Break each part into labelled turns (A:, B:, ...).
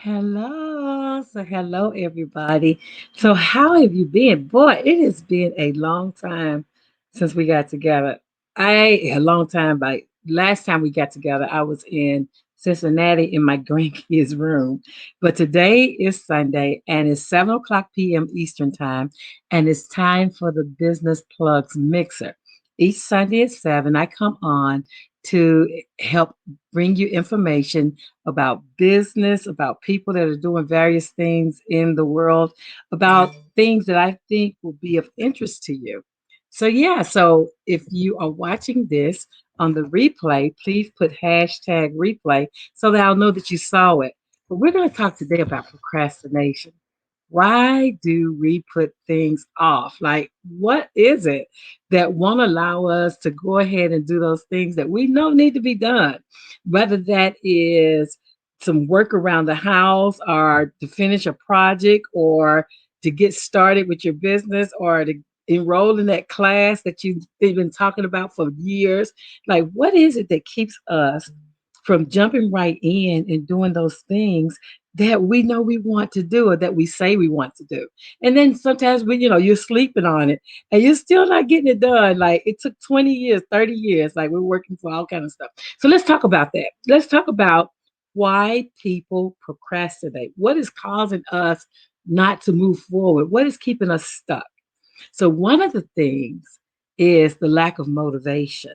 A: Hello. Hello, everybody. So, how have you been? Boy, it has been a long time since we got together. A long time. By last time we got together, I was in Cincinnati in my grandkids' room. But today is Sunday and it's 7 o'clock p.m. Eastern Time, and it's time for the Business Plugs Mixer. Each Sunday at 7, I come on to help bring you information about business, about people that are doing various things in the world, about things that I think will be of interest to you. So if you are watching this on the replay, please put hashtag replay so that I'll know that you saw it. But we're going to talk today about procrastination. Why do we put things off? Like, what is it that won't allow us to go ahead and do those things that we know need to be done? Whether that is some work around the house or to finish a project or to get started with your business or to enroll in that class that you've been talking about for years. Like, what is it that keeps us from jumping right in and doing those things that we know we want to do or that we say we want to do? And then sometimes when you're sleeping on it and you're still not getting it done. Like, it took 20 years, 30 years, like we're working for all kind of stuff. So let's talk about that. Let's talk about why people procrastinate. What is causing us not to move forward? What is keeping us stuck? So, one of the things is the lack of motivation.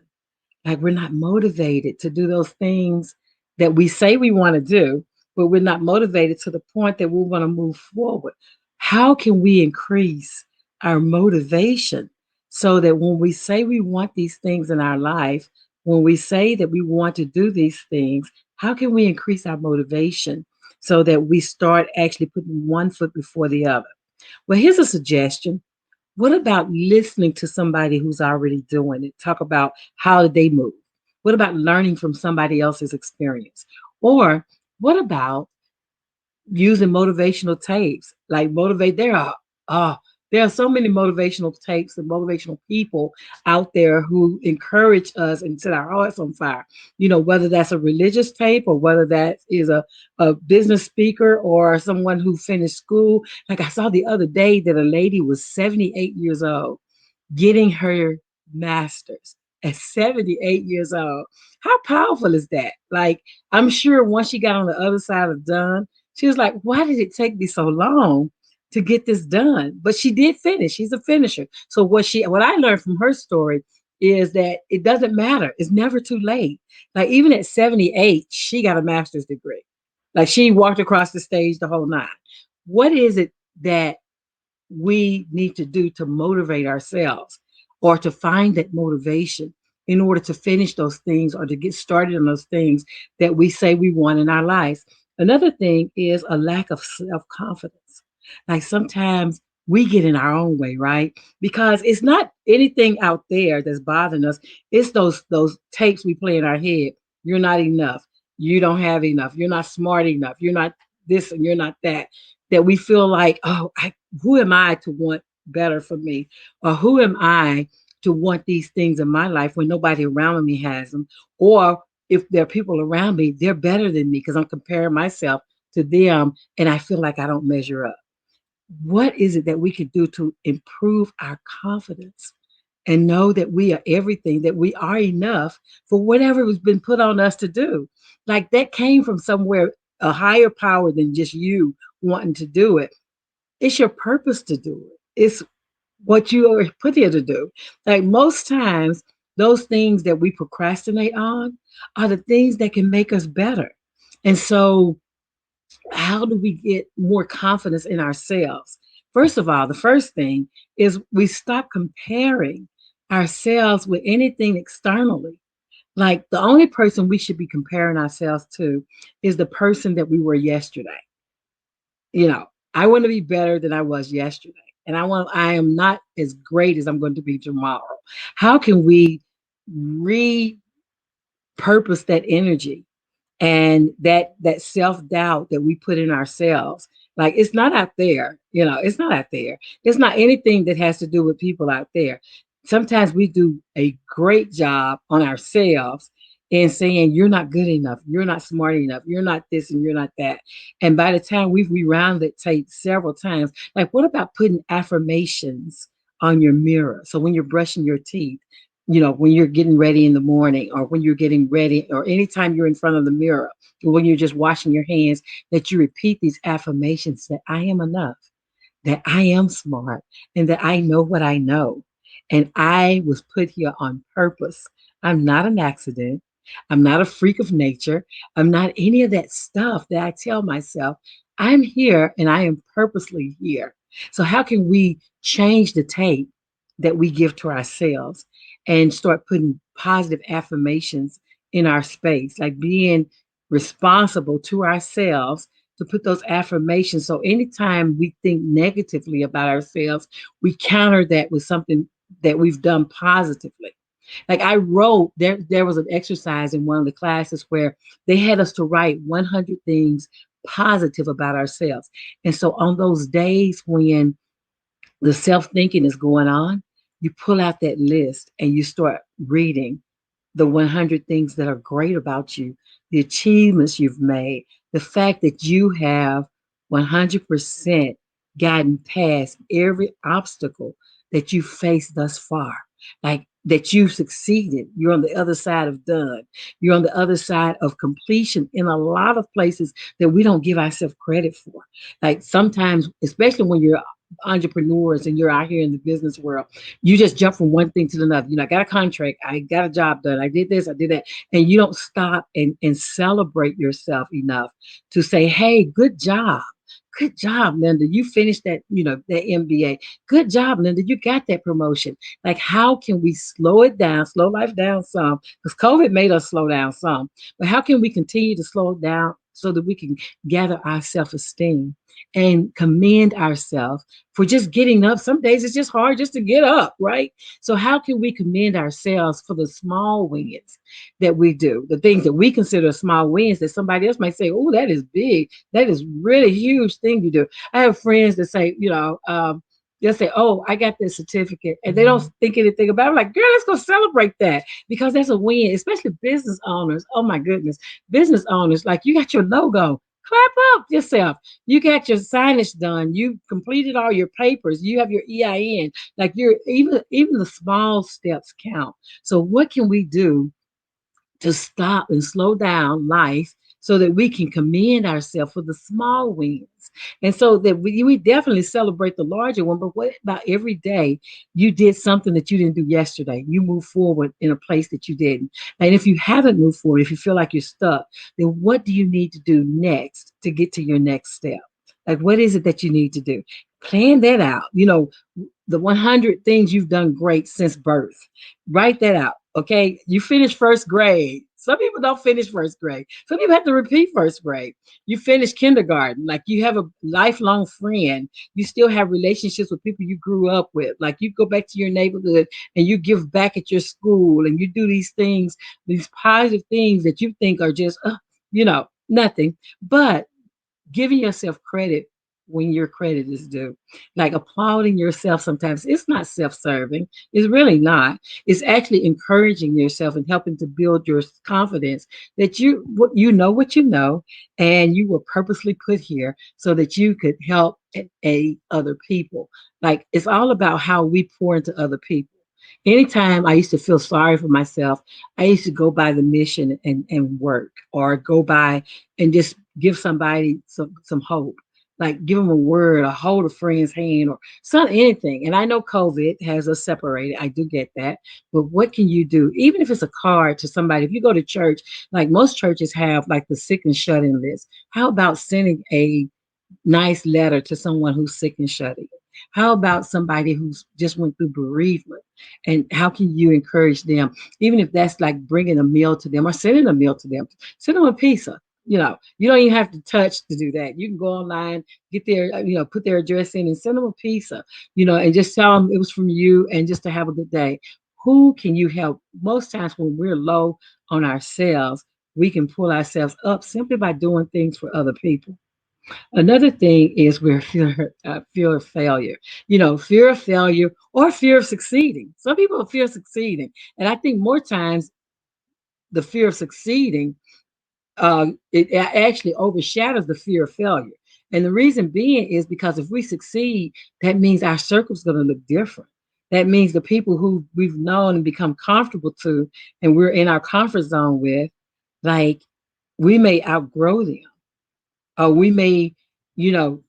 A: Like, we're not motivated to do those things that we say we want to do, but we're not motivated to the point that we want to move forward. How can we increase our motivation so that when we say we want these things in our life, when we say that we want to do these things, how can we increase our motivation so that we start actually putting one foot before the other? Well, here's a suggestion. What about listening to somebody who's already doing it? Talk about how they move. What about learning from somebody else's experience? Or what about using motivational tapes? Like, motivate. Uh, there are so many motivational tapes and motivational people out there who encourage us and set our hearts on fire. Whether that's a religious tape or whether that is a business speaker or someone who finished school. Like, I saw the other day that a lady was 78 years old getting her master's at 78 years old. How powerful is that? Like, I'm sure once she got on the other side of done, she was like, why did it take me so long to get this done? But she did finish. She's a finisher. So what I learned from her story is that it doesn't matter. It's never too late. Like, even at 78, she got a master's degree. Like, she walked across the stage the whole nine. What is it that we need to do to motivate ourselves or to find that motivation in order to finish those things or to get started on those things that we say we want in our lives? Another thing is a lack of self confidence. Like, sometimes we get in our own way, right? Because it's not anything out there that's bothering us. It's those tapes we play in our head. You're not enough. You don't have enough. You're not smart enough. You're not this and you're not that. That we feel like, oh, who am I to want better for me? Or who am I to want these things in my life when nobody around me has them? Or if there are people around me, they're better than me because I'm comparing myself to them and I feel like I don't measure up. What is it that we could do to improve our confidence and know that we are everything, that we are enough for whatever has been put on us to do? Like, that came from somewhere, a higher power than just you wanting to do it. It's your purpose to do it. It's what you are put here to do. Like, most times, those things that we procrastinate on are the things that can make us better. And so, how do we get more confidence in ourselves? First of all, the first thing is we stop comparing ourselves with anything externally. Like, the only person we should be comparing ourselves to is the person that we were yesterday. you know, I want to be better than I was yesterday. And I am not as great as I'm going to be tomorrow. How can we repurpose that energy and that self-doubt that we put in ourselves? Like, it's not out there, it's not out there. It's not anything that has to do with people out there. Sometimes we do a great job on ourselves and saying you're not good enough, you're not smart enough, you're not this and you're not that. And by the time we've rewound that tape several times, like what about putting affirmations on your mirror? So when you're brushing your teeth, when you're getting ready in the morning, or when you're getting ready, or anytime you're in front of the mirror, or when you're just washing your hands, that you repeat these affirmations that I am enough, that I am smart, and that I know what I know. And I was put here on purpose. I'm not an accident. I'm not a freak of nature. I'm not any of that stuff that I tell myself. I'm here and I am purposely here. So, how can we change the tape that we give to ourselves and start putting positive affirmations in our space, like being responsible to ourselves to put those affirmations. So anytime we think negatively about ourselves, we counter that with something that we've done positively. Like I wrote, there was an exercise in one of the classes where they had us to write 100 things positive about ourselves. And so on those days when the self thinking is going on, you pull out that list and you start reading the 100 things that are great about you, the achievements you've made, the fact that you have 100% gotten past every obstacle that you faced thus far. Like that you've succeeded. You're on the other side of done. You're on the other side of completion in a lot of places that we don't give ourselves credit for. Like sometimes, especially when you're entrepreneurs and you're out here in the business world, you just jump from one thing to another. I got a contract, I got a job done, I did this, I did that. And you don't stop and celebrate yourself enough to say, hey, good job. Good job, Linda. You finished that MBA. Good job, Linda. You got that promotion. Like, how can we slow it down, slow life down some? Because COVID made us slow down some. But how can we continue to slow it down so that we can gather our self esteem and commend ourselves for just getting up? Some days it's just hard just to get up, right? So, how can we commend ourselves for the small wins that we do, the things that we consider small wins that somebody else might say, oh, that is big. That is really huge thing to do. I have friends that say, they'll say, oh, I got this certificate. And they don't think anything about it. I'm like, girl, let's go celebrate that because that's a win, especially business owners. Oh, my goodness. Business owners, like you got your logo. Clap up yourself. You got your signage done. You completed all your papers. You have your EIN. Like you're even the small steps count. So what can we do to stop and slow down life so that we can commend ourselves for the small wins? And so that we definitely celebrate the larger one. But what about every day you did something that you didn't do yesterday? You move forward in a place that you didn't. And if you haven't moved forward, if you feel like you're stuck, then what do you need to do next to get to your next step? Like, what is it that you need to do? Plan that out. The 100 things you've done great since birth. Write that out. Okay. You finished first grade. Some people don't finish first grade. Some people have to repeat first grade. You finish kindergarten. Like you have a lifelong friend. You still have relationships with people you grew up with. Like you go back to your neighborhood and you give back at your school and you do these things, these positive things that you think are just, nothing. But giving yourself credit when your credit is due, like applauding yourself sometimes, it's not self-serving. It's really not. It's actually encouraging yourself and helping to build your confidence that you know what you know, and you were purposely put here so that you could help other people. Like it's all about how we pour into other people. Anytime I used to feel sorry for myself, I used to go by the mission and work, or go by and just give somebody some hope, like give them a word or hold a friend's hand or anything. And I know COVID has us separated. I do get that. But what can you do? Even if it's a card to somebody, if you go to church, like most churches have like the sick and shut in list. How about sending a nice letter to someone who's sick and shut in? How about somebody who's just went through bereavement? And how can you encourage them? Even if that's like bringing a meal to them or sending a meal to them, send them a pizza. You don't even have to touch to do that. You can go online, get their, put their address in and send them a pizza, and just tell them it was from you and just to have a good day. Who can you help? Most times when we're low on ourselves, we can pull ourselves up simply by doing things for other people. Another thing is we're fear of failure. Fear of failure or fear of succeeding. Some people fear succeeding, and I think more times the fear of succeeding, actually overshadows the fear of failure. And the reason being is because if we succeed, that means our circle's going to look different. That means the people who we've known and become comfortable to, and we're in our comfort zone with, like, we may outgrow them, or we may,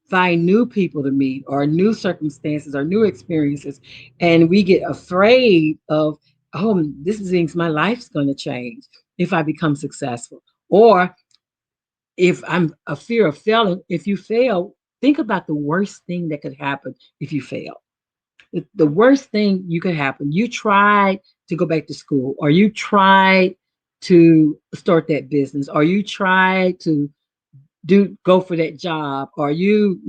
A: find new people to meet, or new circumstances, or new experiences, and we get afraid of, oh, this means my life's going to change if I become successful, or if I'm a fear of failing. If you fail, think about the worst thing that could happen if you fail. The worst thing you could happen, you tried to go back to school, or you tried to start that business, or you tried to go for that job, or you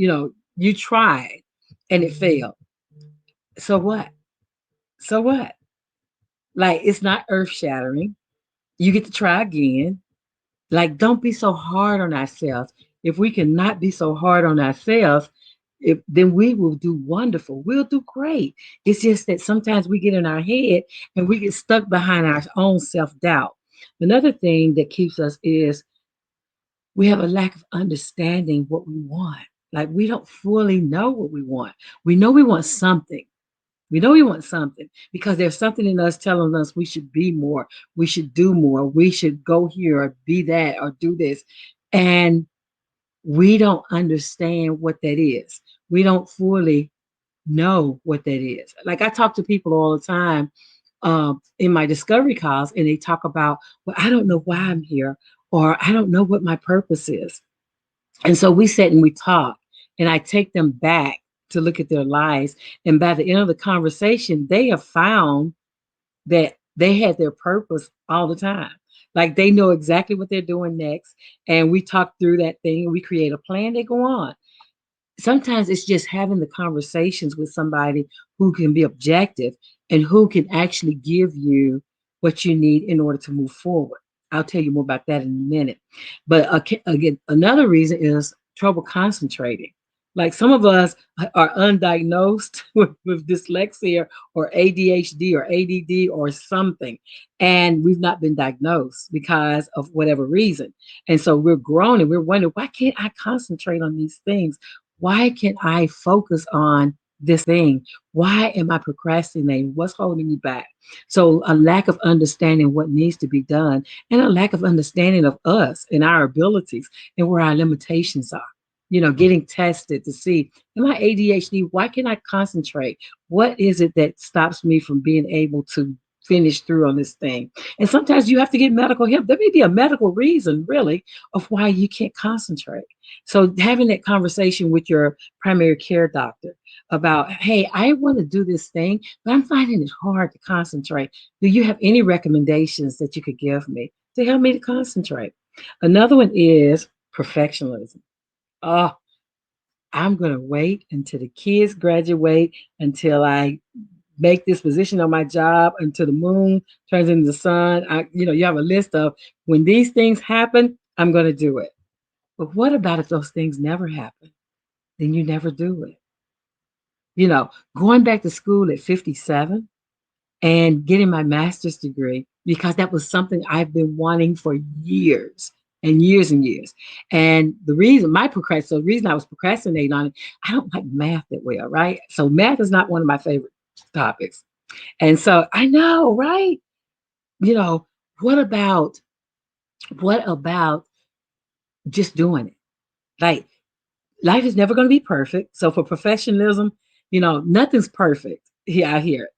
A: tried and it failed. So what? So what? Like, it's not earth shattering. You get to try again. Like, don't be so hard on ourselves. If we cannot be so hard on ourselves, then we will do wonderful. We'll do great. It's just that sometimes we get in our head and we get stuck behind our own self doubt. Another thing that keeps us is we have a lack of understanding what we want. Like, we don't fully know what we want. We know we want something. We know we want something because there's something in us telling us we should be more, we should do more, we should go here or be that or do this. And we don't understand what that is. We don't fully know what that is. Like, I talk to people all the time in my discovery calls, and they talk about, well, I don't know why I'm here, or I don't know what my purpose is. And so we sit and we talk, and I take them back to look at their lives. And by the end of the conversation, they have found that they had their purpose all the time. Like, they know exactly what they're doing next. And we talk through that thing, we create a plan, they go on. Sometimes it's just having the conversations with somebody who can be objective and who can actually give you what you need in order to move forward. I'll tell you more about that in a minute. But again, another reason is trouble concentrating. Like, some of us are undiagnosed with dyslexia or ADHD or ADD or something, and we've not been diagnosed because of whatever reason. And so we're grown and we're wondering, why can't I concentrate on these things? Why can't I focus on this thing? Why am I procrastinating? What's holding me back? So, a lack of understanding what needs to be done, and a lack of understanding of us and our abilities and where our limitations are. Getting tested to see, am I ADHD? Why can't I concentrate? What is it that stops me from being able to finish through on this thing? And sometimes you have to get medical help. There may be a medical reason, really, of why you can't concentrate. So, having that conversation with your primary care doctor about, hey, I want to do this thing, but I'm finding it hard to concentrate. Do you have any recommendations that you could give me to help me to concentrate? Another one is perfectionism. Oh, I'm going to wait until the kids graduate, until I make this position on my job, until the moon turns into the sun. You have a list of, when these things happen, I'm going to do it. But what about if those things never happen? Then you never do it. Going back to school at 57 and getting my master's degree, because that was something I've been wanting for years and years and years. And the reason I was procrastinating on it, I don't like math that well, right? So math is not one of my favorite topics. And so I know, right? You know, what about what about just doing it? Like, life is never going to be perfect. So for professionalism, nothing's perfect here out here.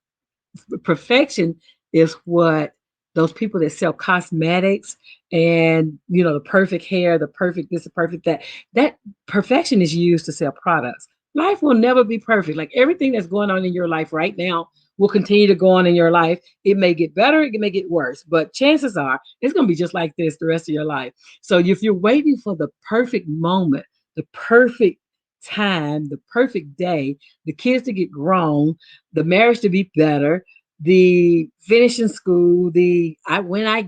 A: Perfection is what those people that sell cosmetics and the perfect hair, the perfect this, the perfect that perfection is used to sell products. Life will never be perfect. Like, everything that's going on in your life right now will continue to go on in your life. It may get better, it may get worse, but chances are it's going to be just like this the rest of your life. So if you're waiting for the perfect moment, the perfect time, the perfect day, the kids to get grown, the marriage to be better, the finishing school, when I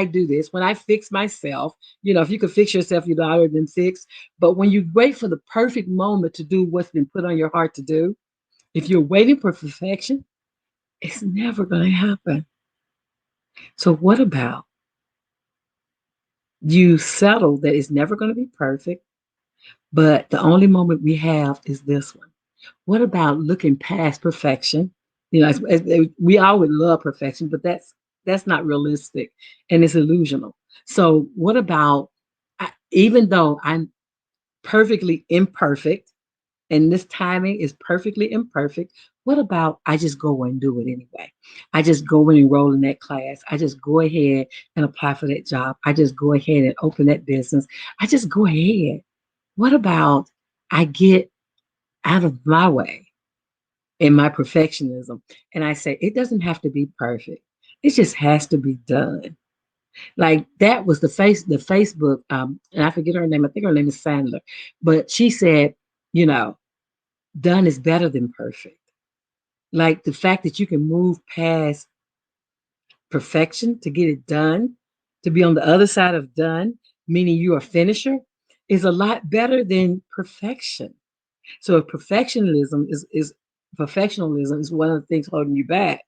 A: do this, when I fix myself, if you could fix yourself, you'd already been fixed. But when you wait for the perfect moment to do what's been put on your heart to do, if you're waiting for perfection, it's never going to happen. So, what about you settle that it's never going to be perfect, but the only moment we have is this one? What about looking past perfection? You know, we all would love perfection, but that's not realistic and it's illusional. So, what about even though I'm perfectly imperfect and this timing is perfectly imperfect, what about I just go and do it anyway? I just go and enroll in that class. I just go ahead and apply for that job. I just go ahead and open that business. I just go ahead. What about I get out of my way in my perfectionism and I say, it doesn't have to be perfect. It just has to be done. Like that was the Facebook, and I forget her name. I think her name is Sandler, but she said, you know, done is better than perfect. Like the fact that you can move past perfection to get it done, to be on the other side of done, meaning you're a finisher, is a lot better than perfection. So if perfectionism is one of the things holding you back,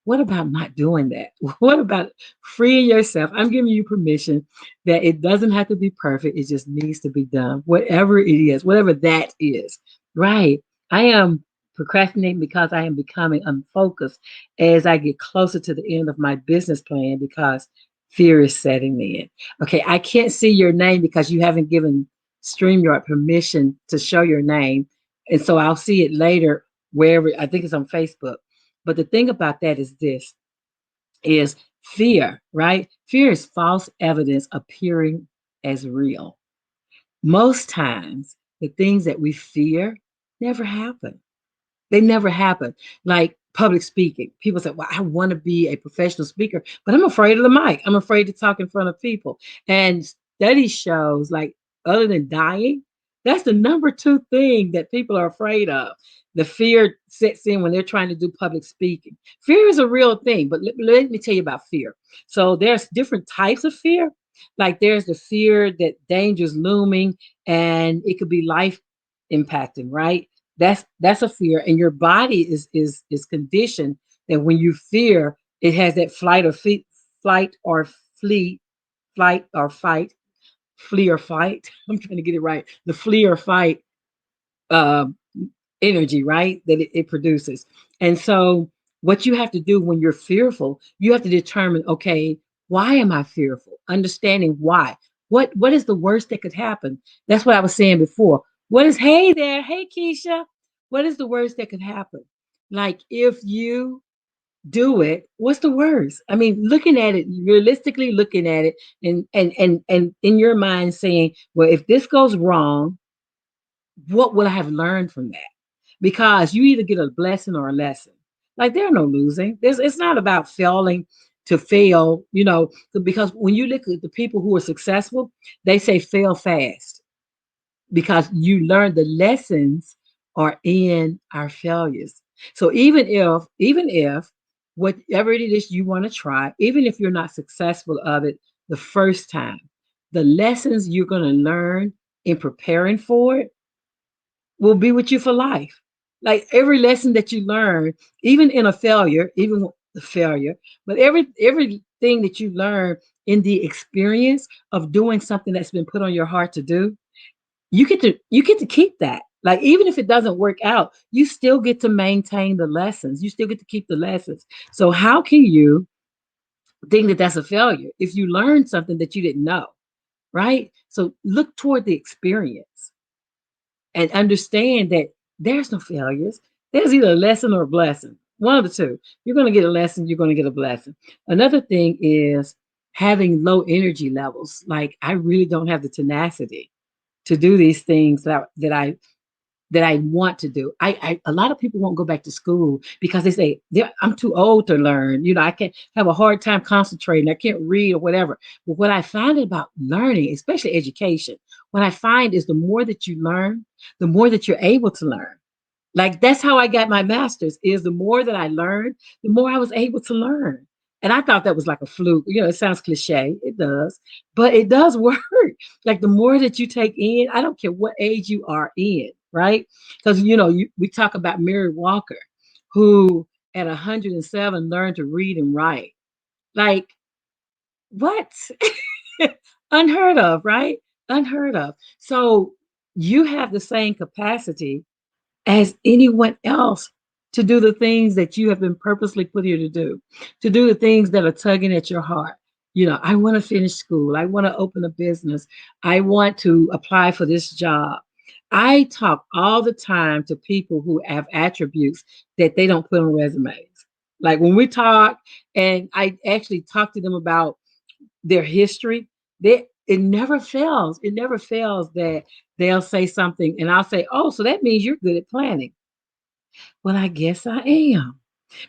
A: what about not doing that? What about freeing yourself? I'm giving you permission that it doesn't have to be perfect. It just needs to be done. Whatever it is, whatever that is. Right. I am procrastinating because I am becoming unfocused as I get closer to the end of my business plan because fear is setting in. Okay, I can't see your name because you haven't given StreamYard permission to show your name. And so I'll see it later wherever I think it's on Facebook. But the thing about that is this is fear, right? Fear is false evidence appearing as real. Most times the things that we fear never happen. They never happen. Like public speaking. People say, well, I want to be a professional speaker, but I'm afraid of the mic. I'm afraid to talk in front of people. And study shows, like, other than dying, that's the number two thing that people are afraid of. The fear sets in when they're trying to do public speaking. Fear is a real thing, but let me tell you about fear. So there's different types of fear. Like there's the fear that danger's looming and it could be life impacting, right? That's a fear, and your body is conditioned that when you fear, it has that flight or flee, flight or fight, flee or fight. I'm trying to get it right. The flee or fight uh, energy, right? That it produces. And so, what you have to do when you're fearful, you have to determine, okay, why am I fearful? Understanding why. What is the worst that could happen? That's what I was saying before. What is hey there, hey Keisha? What is the worst that could happen? Like if you do it, what's the worst? I mean, looking at it, realistically looking at it, and in your mind saying, well, if this goes wrong, what would I have learned from that? Because you either get a blessing or a lesson. Like there's no losing. It's not about failing to fail, because when you look at the people who are successful, they say fail fast because you learn the lessons are in our failures. So even if whatever it is you want to try, even if you're not successful of it the first time, the lessons you're going to learn in preparing for it will be with you for life. Like every lesson that you learn, even in a failure, even the failure, but everything that you learn in the experience of doing something that's been put on your heart to do, you get to keep that. Like even if it doesn't work out, you still get to maintain the lessons. You still get to keep the lessons. So how can you think that that's a failure if you learned something that you didn't know, right? So look toward the experience and understand that there's no failures. There's either a lesson or a blessing. One of the two. You're going to get a lesson, you're going to get a blessing. Another thing is having low energy levels. Like I really don't have the tenacity to do these things that I want to do. I a lot of people won't go back to school because they say I'm too old to learn. I can't have a hard time concentrating. I can't read or whatever. But what I find about learning, especially education, what I find is the more that you learn, the more that you're able to learn. Like that's how I got my master's. Is the more that I learned, the more I was able to learn. And I thought that was like a fluke. It sounds cliche. It does, but it does work. Like the more that you take in, I don't care what age you are in, right? Because we talk about Mary Walker, who at 107 learned to read and write. Like What? Unheard of, right? Unheard of. So you have the same capacity as anyone else to do the things that you have been purposely put here to do the things that are tugging at your heart. You know, I want to finish school. I want to open a business. I want to apply for this job. I talk all the time to people who have attributes that they don't put on resumes. Like when we talk, and I actually talk to them about their history, it never fails. It never fails that they'll say something, and I'll say, "Oh, so that means you're good at planning." Well, I guess I am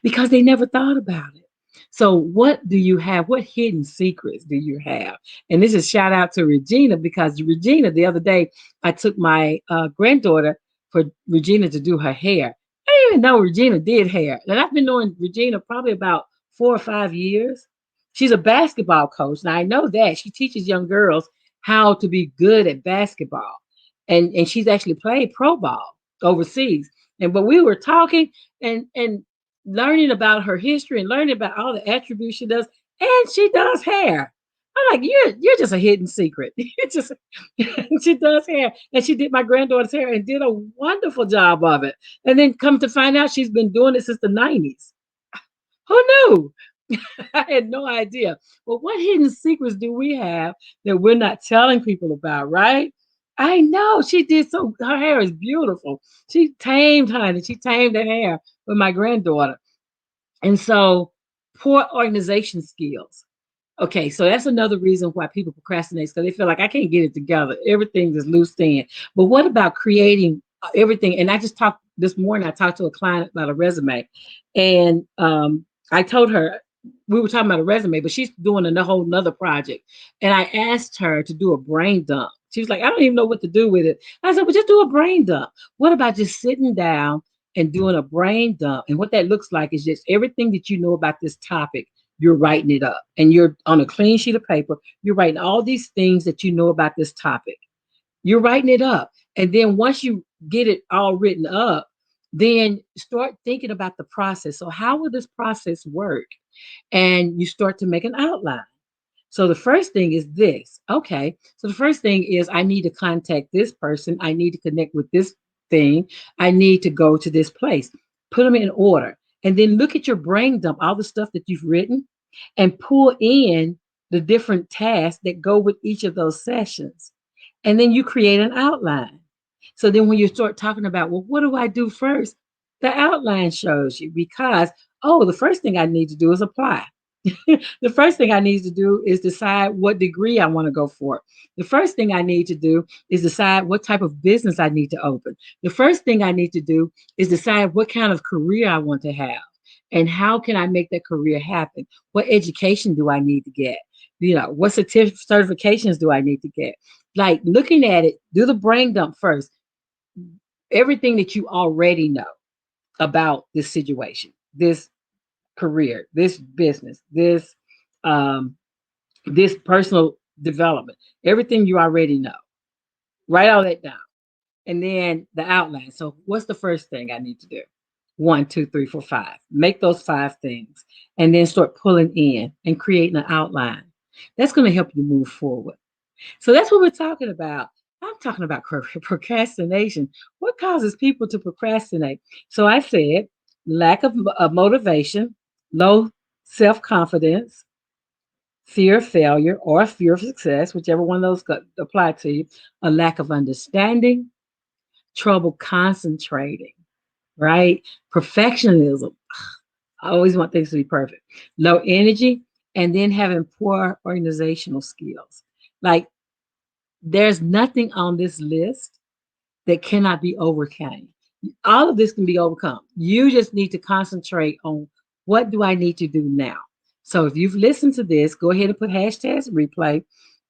A: because they never thought about it. So, what do you have? What hidden secrets do you have? And this is shout out to Regina because Regina, the other day, I took my granddaughter for Regina to do her hair. I didn't even know Regina did hair. And I've been knowing Regina probably about 4 or 5 years. She's a basketball coach. Now, I know that she teaches young girls how to be good at basketball. And she's actually played pro ball overseas. And but we were talking and learning about her history and learning about all the attributes she does, and she does hair. I'm like, you're just a hidden secret. You just she does hair, and she did my granddaughter's hair and did a wonderful job of it. And then come to find out, she's been doing it since the '90s. Who knew? I had no idea. Well, what hidden secrets do we have that we're not telling people about, right? I know she did so. Her hair is beautiful. She tamed, honey. She tamed the hair with my granddaughter. And so, poor organization skills. Okay, so that's another reason why people procrastinate because they feel like I can't get it together. Everything is loose in. But what about creating everything? And I just talked this morning. I talked to a client about a resume, and I told her we were talking about a resume, but she's doing a whole nother project. And I asked her to do a brain dump. She was like, I don't even know what to do with it. I said, well, just do a brain dump. What about just sitting down and doing a brain dump? And what that looks like is just everything that you know about this topic, you're writing it up and you're on a clean sheet of paper. You're writing all these things that you know about this topic. You're writing it up. And then once you get it all written up, then start thinking about the process. So, how will this process work? And you start to make an outline. So the first thing is this. Okay. So the first thing is I need to contact this person. I need to connect with this thing. I need to go to this place. Put them in order. And then look at your brain dump, all the stuff that you've written, and pull in the different tasks that go with each of those sessions. And then you create an outline. So then when you start talking about, well, what do I do first? The outline shows you because, oh, the first thing I need to do is apply. The first thing I need to do is decide what degree I want to go for. The first thing I need to do is decide what type of business I need to open. The first thing I need to do is decide what kind of career I want to have and how can I make that career happen? What education do I need to get? You know, what certifications do I need to get? Like looking at it, do the brain dump first. Everything that you already know about this situation, this career, this business, um, this personal development, everything you already know. Write all that down. And then the outline. So, what's the first thing I need to do? One, two, three, four, five. Make those five things and then start pulling in and creating an outline. That's going to help you move forward. So, that's what we're talking about. I'm talking about procrastination. What causes people to procrastinate? So, I said lack of motivation, low self confidence, fear of failure or fear of success, whichever one of those apply to you, a lack of understanding, trouble concentrating, right? Perfectionism. I always want things to be perfect. Low energy, and then having poor organizational skills. Like there's nothing on this list that cannot be overcome. All of this can be overcome. You just need to concentrate on what do I need to do now. So if you've listened to this, go ahead and put hashtags replay.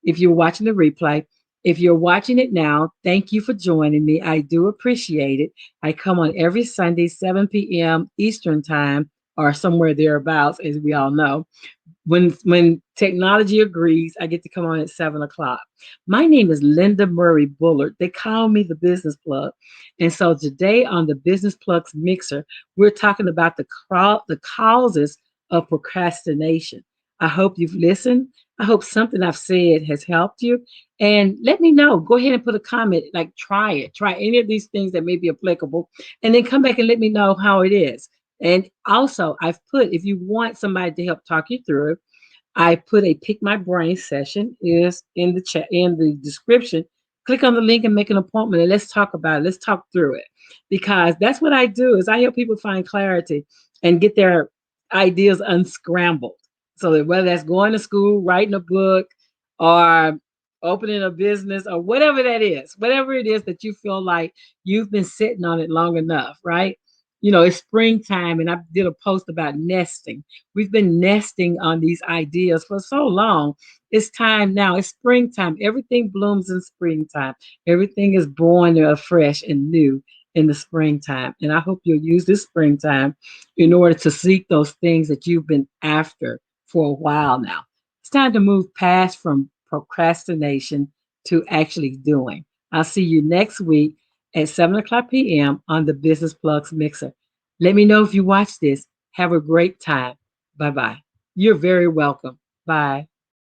A: If you're watching the replay, if you're watching it now, thank you for joining me. I do appreciate it. I come on every Sunday, 7 p.m. Eastern time, or somewhere thereabouts, as we all know. When technology agrees, I get to come on at 7 o'clock. My name is Linda Murray Bullard. They call me the Business Plug. And so today on the Business Plugs Mixer, we're talking about the causes of procrastination. I hope you've listened. I hope something I've said has helped you. And let me know. Go ahead and put a comment, like try it. Try any of these things that may be applicable. And then come back and let me know how it is. And also, I've put, if you want somebody to help talk you through it, I put a pick my brain session is in the chat in the description. Click on the link and make an appointment and let's talk about it. Let's talk through it. Because that's what I do is I help people find clarity and get their ideas unscrambled. So that whether that's going to school, writing a book, or opening a business or whatever it is that you feel like you've been sitting on it long enough, right? It's springtime and I did a post about nesting. We've been nesting on these ideas for so long. It's time now. It's springtime. Everything blooms in springtime. Everything is born fresh and new in the springtime. And I hope you'll use this springtime in order to seek those things that you've been after for a while now. It's time to move past from procrastination to actually doing. I'll see you next week at 7 o'clock p.m. on the Business Plugs Mixer. Let me know if you watch this. Have a great time. Bye bye. You're very welcome. Bye.